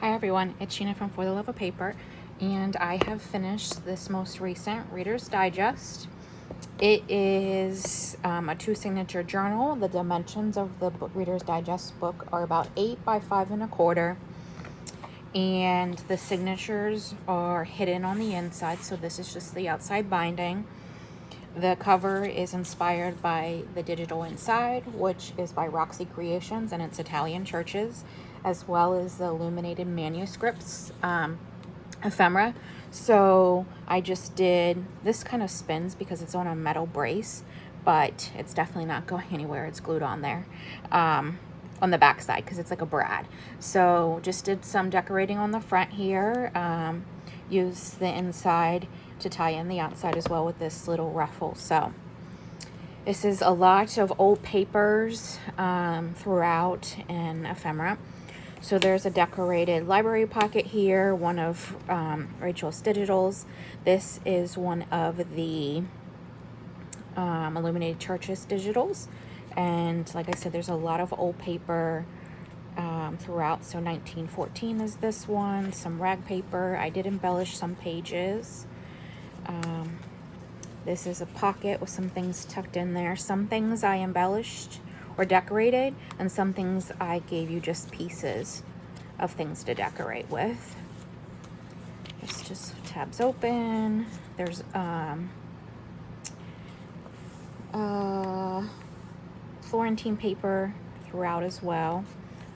Hi everyone, it's Sheena from For the Love of Paper, and I have finished this most recent Reader's Digest. It is a two-signature journal. The dimensions of the Reader's Digest book are about 8 by 5.25, and the signatures are hidden on the inside, so this is just the outside binding. The cover is inspired by the digital inside, which is by Roxy Creations, and it's Italian churches, as well as the illuminated manuscripts, ephemera. So I just did, this kind of spins because it's on a metal brace, but it's definitely not going anywhere. It's glued on there, on the back side, because it's like a brad. So just did some decorating on the front here. Use the inside to tie in the outside as well with this little ruffle. So this is a lot of old papers throughout and ephemera. So there's a decorated library pocket here, one of Rachel's digitals. This is one of the Illuminated Churches digitals. And like I said, there's a lot of old paper throughout. So 1914 is this one, some rag paper. I did embellish some pages. This is a pocket with some things tucked in there. Some things I embellished or decorated, and some things I gave you just pieces of things to decorate with. This just tabs open. There's Florentine paper throughout as well.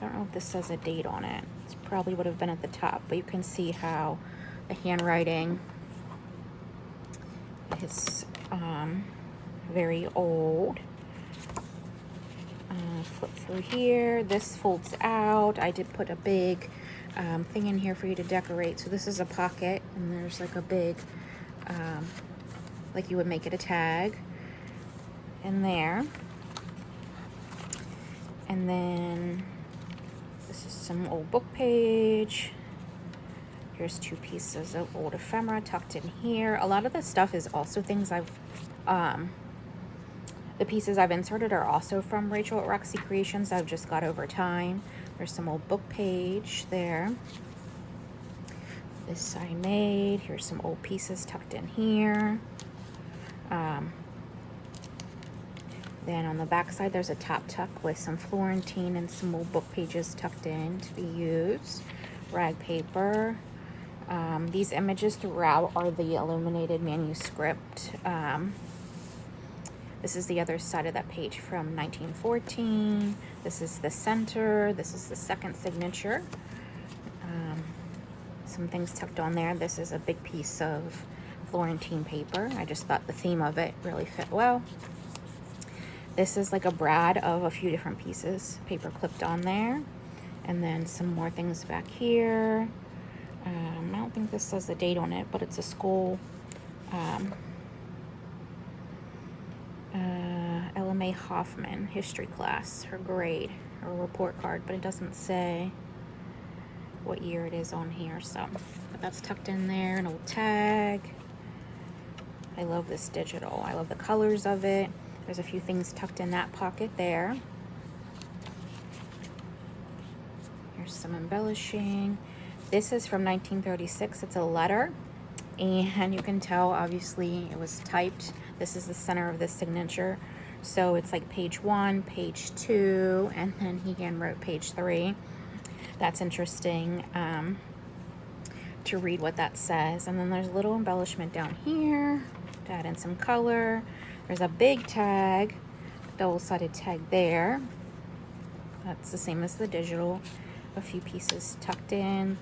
I don't know if this says a date on it. It probably would have been at the top, but you can see how the handwriting is very old. Flip through here. This folds out. I did put a big thing in here for you to decorate. So this is a pocket, and there's like a big, like you would make it a tag in there. And then this is some old book page. Here's two pieces of old ephemera tucked in here. A lot of the stuff is also things I've, the pieces I've inserted are also from Rachel at Roxy Creations I've just got over time. There's some old book page there. This I made. Here's some old pieces tucked in here. Then on the back side, there's a top tuck with some Florentine and some old book pages tucked in to be used. Rag paper. These images throughout are the illuminated manuscript. This is the other side of that page from 1914. This is the center. This is the second signature. Some things tucked on there. This is a big piece of Florentine paper. I just thought the theme of it really fit well. This is like a brad of a few different pieces, paper clipped on there. And then some more things back here. I don't think this says the date on it, but it's a school LMA Hoffman history class, her grade, her report card, but it doesn't say what year it is on here. So, but that's tucked in there, an old tag. I love this digital. I love the colors of it. There's a few things tucked in that pocket there. Here's some embellishing. This is from 1936. It's a letter, and you can tell obviously it was typed. This is the center of the signature. So it's like page 1, page 2, and then he hand wrote page 3. That's interesting to read what that says. And then there's a little embellishment down here to add in some color. There's a big tag, double-sided tag there. That's the same as the digital. A few pieces tucked in.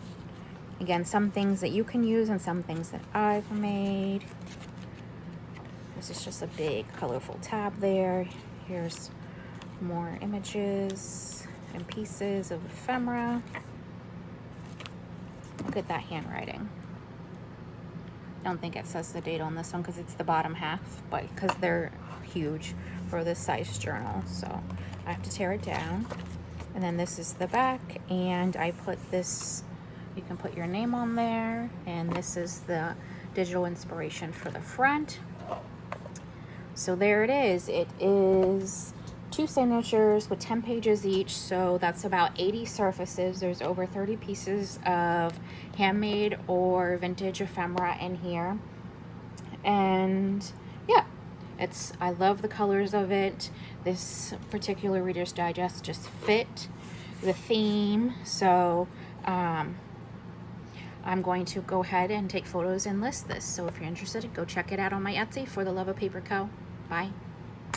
Again, some things that you can use and some things that I've made. This is just a big colorful tab there. Here's more images and pieces of ephemera. Look at that handwriting. I don't think it says the date on this one because it's the bottom half, but because they're huge for this size journal, so I have to tear it down. And then this is the back, and I put this, you can put your name on there, and this is the digital inspiration for the front. So there it is. It is 2 signatures with 10 pages each, so that's about 80 surfaces. There's over 30 pieces of handmade or vintage ephemera in here. And yeah, I love the colors of it. This particular Reader's Digest just fit the theme, so I'm going to go ahead and take photos and list this. So if you're interested, go check it out on my Etsy, For the Love of Paper Co. Bye.